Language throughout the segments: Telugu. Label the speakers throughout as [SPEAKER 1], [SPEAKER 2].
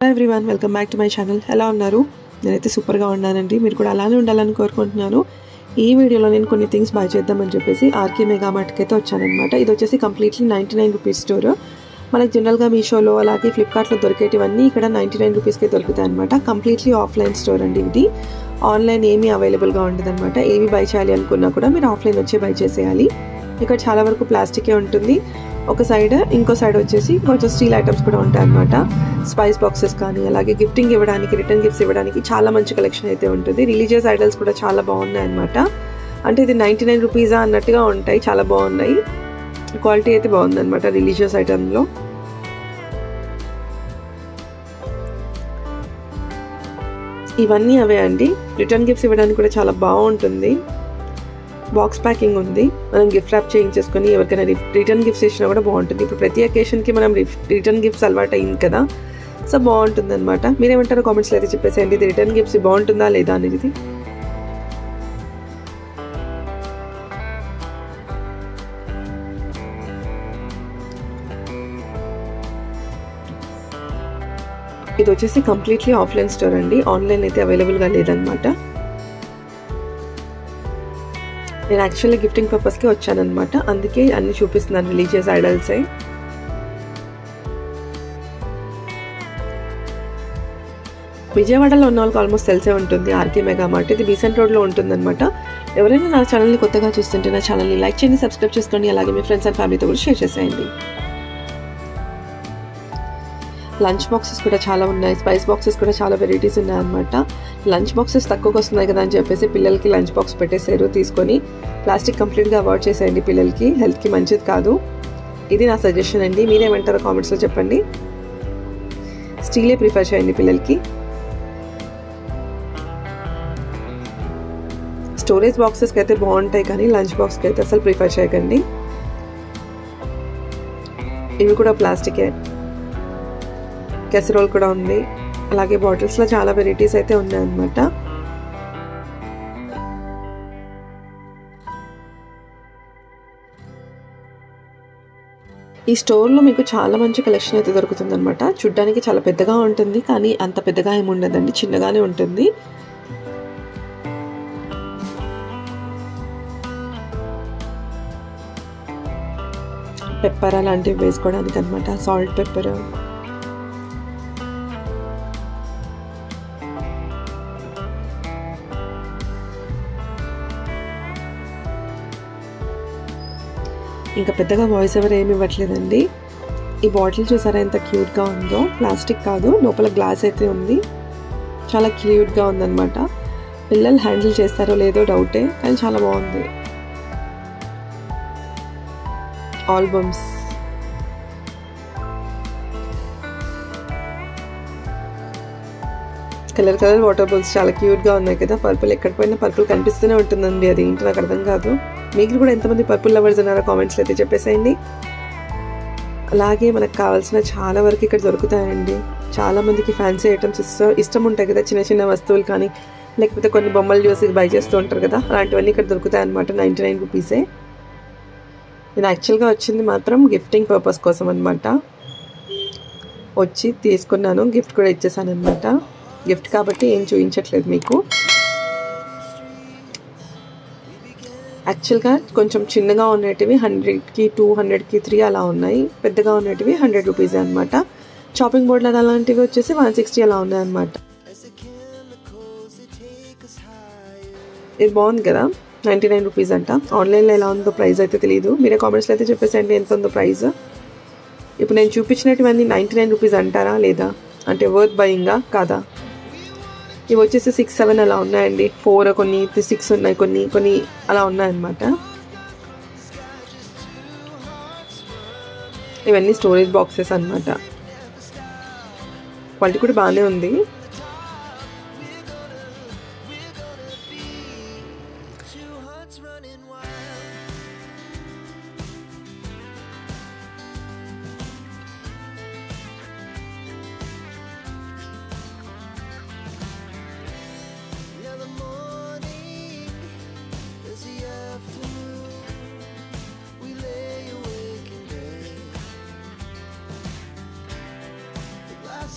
[SPEAKER 1] Hi everyone, welcome back to my channel. ఎలా ఉన్నారు? నేనైతే సూపర్గా ఉన్నానండి. మీరు కూడా అలానే ఉండాలని కోరుకుంటున్నాను. ఈ వీడియోలో నేను కొన్ని థింగ్స్ బై చేద్దామని చెప్పేసి ఆర్కే మెగా మార్ట్కి అయితే వచ్చానమాట. ఇది వచ్చేసి కంప్లీట్లీ 99 రూపీస్ స్టోర్. మనకి జనరల్గా మీషోలో అలాగే ఫ్లిప్కార్ట్లో దొరికేటివన్నీ ఇక్కడ 99 రూపీస్కే దొరుకుతాయి అనమాట. కంప్లీట్లీ ఆఫ్లైన్ స్టోర్ అండి ఇది. ఆన్లైన్ ఏమీ అవైలబుల్గా ఉండదన్నమాట. ఏవి బై చేయాలి అనుకున్నా కూడా మీరు ఆఫ్లైన్ వచ్చే బై చేసేయాలి. ఇక్కడ చాలా వరకు ప్లాస్టికే ఉంటుంది. ఒక సైడ్, ఇంకో సైడ్ వచ్చేసి కొంచెం స్టీల్ ఐటమ్స్ కూడా ఉంటాయి అనమాట. స్పైస్ బాక్సెస్ కానీ అలాగే గిఫ్టింగ్ ఇవ్వడానికి, రిటర్న్ గిఫ్ట్స్ ఇవ్వడానికి చాలా మంచి కలెక్షన్ అయితే ఉంటుంది. రిలీజియస్ ఐడల్స్ కూడా చాలా బాగున్నాయి అనమాట. అంటే ఇది 99 రూపీసా అన్నట్టుగా ఉంటాయి. చాలా బాగున్నాయి. క్వాలిటీ అయితే బాగుందన్నమాట రిలీజియస్ ఐటమ్లో. ఇవన్నీ అవే అండి. రిటర్న్ గిఫ్ట్స్ ఇవ్వడానికి కూడా చాలా బాగుంటుంది. బాక్స్ ప్యాకింగ్ ఉంది. మనం గిఫ్ట్ ర్యాప్ చేయించేసుకొని ఎవరికైనా రిటర్న్ గిఫ్ట్స్ ఇచ్చినా కూడా బాగుంటుంది. ఇప్పుడు ప్రతి అకేషన్కి మనం రిటర్న్ గిఫ్ట్స్ అలవాటు అయింది కదా, సో బాగుంటుంది అనమాట. మీరేమంటారో కామెంట్స్లో అయితే చెప్పేసేయండి. ఇది రిటర్న్ గిఫ్ట్స్ బాగుంటుందా లేదా అనేది. ఇది వచ్చేసి కంప్లీట్లీ ఆఫ్లైన్ స్టోర్ అండి. ఆన్లైన్ అయితే అవైలబుల్గా లేదనమాట. నేను యాక్చువల్లీ గిఫ్టింగ్ పర్పస్కి వచ్చానమాట. అందుకే అన్ని చూపిస్తున్నాను రిలీజియస్ ఐడల్సే. విజయవాడలో ఉన్న వాళ్ళకి ఆల్మోస్ట్ తెలిసే ఉంటుంది ఆర్కే మెగా మార్ట్. ఇది బీసెంట్ రోడ్లో ఉంటుందన్నమాట. ఎవరైనా నా ఛానల్ని కొత్తగా చూస్తుంటే నా ఛానల్ని లైక్ చేయండి, సబ్స్క్రైబ్ చేసుకోండి. అలాగే మీ ఫ్రెండ్స్ అండ్ ఫ్యామిలీతో కూడా షేర్ చేసేయండి. లంచ్ బాక్సెస్ కూడా చాలా ఉన్నాయి. స్పైస్ బాక్సెస్ కూడా చాలా వెరైటీస్ ఉన్నాయన్నమాట. లంచ్ బాక్సెస్ తక్కువకి వస్తున్నాయి కదా అని చెప్పేసి పిల్లలకి లంచ్ బాక్స్ పెట్టేసారు తీసుకొని. ప్లాస్టిక్ కంప్లీట్గా అవాయిడ్ చేసేయండి పిల్లలకి, హెల్త్కి మంచిది కాదు. ఇది నా సజెషన్ అండి. మీరేమంటారో కామెంట్స్లో చెప్పండి. స్టీలే ప్రిఫర్ చేయండి పిల్లలకి. స్టోరేజ్ బాక్సెస్కి అయితే బాగుంటాయి కానీ లంచ్ బాక్స్కి అయితే అసలు ప్రిఫర్ చేయకండి. ఇవి కూడా ప్లాస్టికే. కెసరోల్ కూడా ఉంది. అలాగే బాటిల్స్లో చాలా వెరైటీస్ అయితే ఉన్నాయన్నమాట. ఈ స్టోర్లో మీకు చాలా మంచి కలెక్షన్ అయితే దొరుకుతుంది అనమాట. చూడ్డానికి చాలా పెద్దగా ఉంటుంది కానీ అంత పెద్దగా ఏమి ఉండదండి, చిన్నగానే ఉంటుంది. పెప్పర్ అలాంటివి వేసుకోవడానికి అనమాట. Salt, pepper. ఇంకా పెద్దగా వాయిస్ ఎవరు ఏమి ఇవ్వట్లేదండి. ఈ బాటిల్ చూసారా ఎంత క్యూట్గా ఉందో. ప్లాస్టిక్ కాదు, లోపల గ్లాస్ అయితే ఉంది. చాలా క్యూట్గా ఉందన్నమాట. పిల్లలు హ్యాండిల్ చేస్తారో లేదో డౌటే, కానీ చాలా బాగుంది. Albums, colour colour water balls చాలా క్యూట్గా ఉన్నాయి కదా. పర్పుల్, ఎక్కడ పోయినా పర్పుల్ కనిపిస్తూనే ఉంటుందండి. అది ఏంటో నాకు అర్థం కాదు. మీకు కూడా ఎంతమంది పర్పుల్ లవర్స్ ఉన్నారో కామెంట్స్లో అయితే చెప్పేసేయండి. అలాగే మనకు కావాల్సిన చాలా వరకు ఇక్కడ దొరుకుతాయండి. చాలామందికి ఫ్యాన్సీ ఐటమ్స్ ఇష్టం ఉంటాయి కదా, చిన్న చిన్న వస్తువులు కానీ లేకపోతే కొన్ని బొమ్మలు చూసి బై చేస్తూ ఉంటారు కదా, అలాంటివన్నీ ఇక్కడ దొరుకుతాయి అనమాట. 99 రూపీసే. నేను యాక్చువల్గా వచ్చింది మాత్రం గిఫ్టింగ్ పర్పస్ కోసం అనమాట. వచ్చి తీసుకున్నాను, గిఫ్ట్ కూడా ఇచ్చేసాను అనమాట. గిఫ్ట్ కాబట్టి ఏం చూపించట్లేదు మీకు. యాక్చువల్గా కొంచెం చిన్నగా ఉండేటివి 100కి 200కి 3 అలా ఉన్నాయి. పెద్దగా ఉండేటివి 100 రూపీస్ అనమాట. షాపింగ్ బోర్డులు అలాంటివి వచ్చేసి 160 అలా ఉన్నాయి అనమాట. ఇది బాగుంది కదా, 99 రూపీస్ అంట. ఆన్లైన్లో ఎలా ఉందో ప్రైస్ అయితే తెలియదు. మీరే కామెంట్స్లో అయితే చెప్పేసేయండి ఎంత ఉందో ప్రైస్. ఇప్పుడు నేను చూపించినటువన్నీ 99 రూపీస్ అంటారా లేదా, అంటే వర్త్ బయింగా కాదా? ఇవి వచ్చేసి 6, 7 అలా ఉన్నాయండి. 4 కొన్ని, 6 ఉన్నాయి, కొన్ని అలా ఉన్నాయన్నమాట. ఇవన్నీ స్టోరేజ్ బాక్సెస్ అన్నమాట. క్వాలిటీ కూడా బాగానే ఉంది.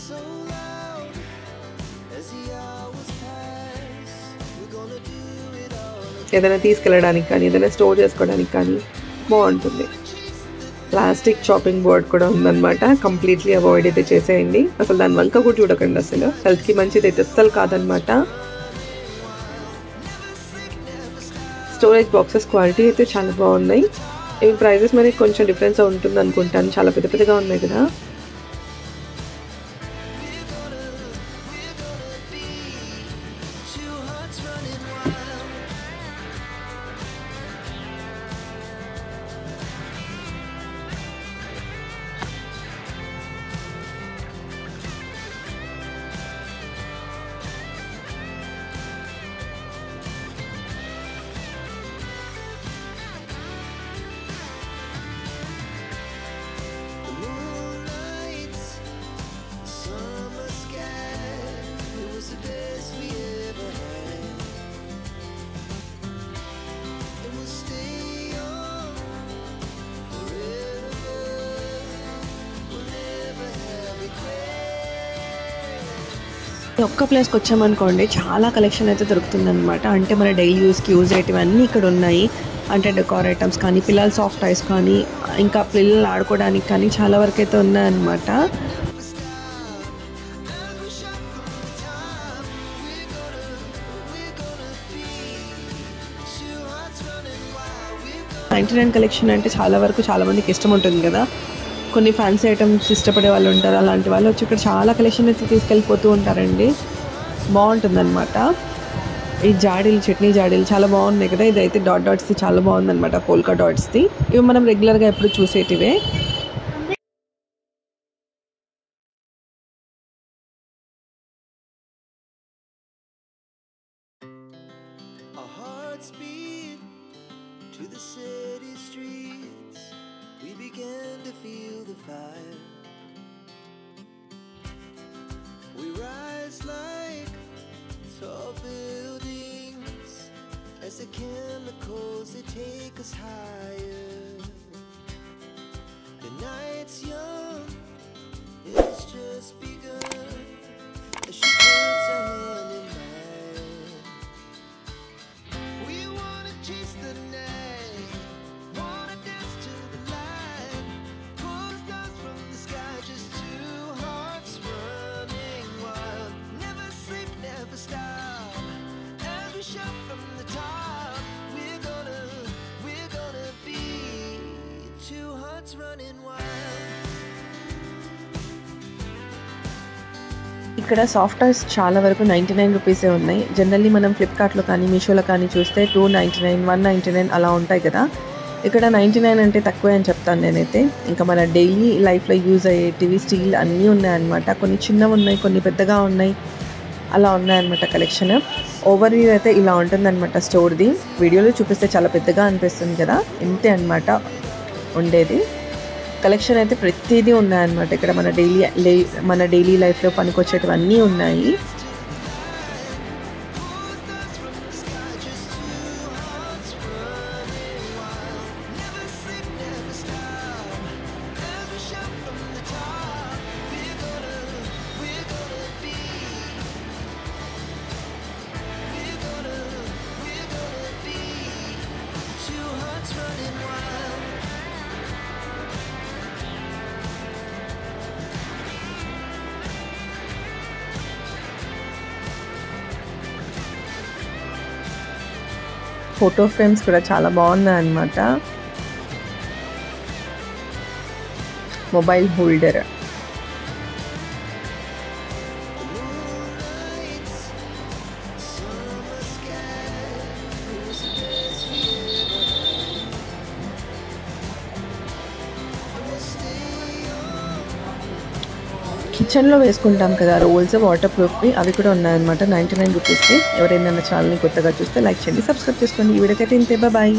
[SPEAKER 2] So loud.
[SPEAKER 1] ఏదైనా తీసుకెళ్ళడానికి కానీ ఏదైనా స్టోర్ చేసుకోవడానికి కానీ బాగుంటుంది. ప్లాస్టిక్ చాపింగ్ బోర్డ్ కూడా ఉందన్నమాట. కంప్లీట్లీ అవాయిడ్ అయితే చేసేయండి. అసలు దాని వంక కూడా చూడకండి, అసలు హెల్త్కి మంచిది అయితే అస్సలు కాదనమాట. స్టోరేజ్ బాక్సెస్ క్వాలిటీ అయితే చాలా బాగున్నాయి. ఇవి ప్రైజెస్ మరి కొంచెం డిఫరెన్స్ ఉంటుంది అనుకుంటాను, చాలా పెద్ద పెద్దగా ఉన్నాయి కదా. ఒక్క ప్లేస్కి వచ్చామనుకోండి చాలా కలెక్షన్ అయితే దొరుకుతుందన్నమాట. అంటే మన డైలీ యూస్కి యూజ్ అయ్యేటివి అన్నీ ఇక్కడ ఉన్నాయి. అంటే డెకార్ ఐటమ్స్ కానీ, పిల్లల సాఫ్ట్ టాయ్స్ కానీ, ఇంకా పిల్లలు ఆడుకోవడానికి కానీ చాలా వరకు అయితే ఉన్నాయన్నమాట. $99 కలెక్షన్ అంటే చాలా వరకు చాలా మందికి ఇష్టం ఉంటుంది కదా. కొన్ని ఫ్యాన్సీ ఐటమ్స్ ఇష్టపడే వాళ్ళు ఉంటారు. అలాంటి వాళ్ళు వచ్చి ఇక్కడ చాలా కలెక్షన్ అయితే తీసుకెళ్ళిపోతూ ఉంటారండి. బాగుంటుందన్నమాట. ఈ జాడీలు, చట్నీ జాడీలు చాలా బాగున్నాయి కదా. ఇదైతే డాట్స్ది చాలా బాగుందన్నమాట, పోల్కా డాట్స్ది. ఇవి మనం రెగ్యులర్గా ఎప్పుడు చూసేటివే.
[SPEAKER 2] As the chemicals, they take us higher. The night's young, it's just begun. As she puts her hand in mine, we wanna chase the night, wanna dance to the light, pull the stars from the sky, just two hearts running wild. Never sleep, never stop, as we shout from the top.
[SPEAKER 1] ఇక్కడ సాఫ్ట్ టాయ్స్ చాలా వరకు 99 రూపీసే ఉన్నాయి. జనరల్లీ మనం ఫ్లిప్కార్ట్లో కానీ మీషోలో కానీ చూస్తే 299, 199 అలా ఉంటాయి కదా. ఇక్కడ 99 అంటే తక్కువే అని చెప్తాను నేనైతే. ఇంకా మన డైలీ లైఫ్లో యూజ్ అయ్యేటివి స్టీల్ అన్నీ ఉన్నాయన్నమాట. కొన్ని చిన్నవి ఉన్నాయి, కొన్ని పెద్దగా ఉన్నాయి, అలా ఉన్నాయన్నమాట కలెక్షన్. ఓవర్ వ్యూ అయితే ఇలా ఉంటుందన్నమాట స్టోర్ది. వీడియోలో చూపిస్తే చాలా పెద్దగా అనిపిస్తుంది కదా, ఇంతే అనమాట ఉండేది. కలెక్షన్ అయితే ప్రతిదీ ఉన్నాయన్నమాట ఇక్కడ. మన డైలీ లైఫ్లో పనికొచ్చేటివన్నీ ఉన్నాయి. ఫోటో ఫ్రేమ్స్ కూడా చాలా బాగున్నాయి అన్నమాట. మొబైల్ హోల్డర్, కిచెన్లో వేసుకుంటాం కదా రోల్స్, వాటర్ ప్రూఫ్వి, అవి కూడా ఉన్నాయన్నమాట 99 రూపీస్కి. ఎవరైనా ఛానల్ని కొత్తగా చూస్తే లైక్ చేయండి, సబ్స్క్రైబ్ చేసుకోండి. ఈ వీడియోకి అయితే ఇంతే, బాయ్.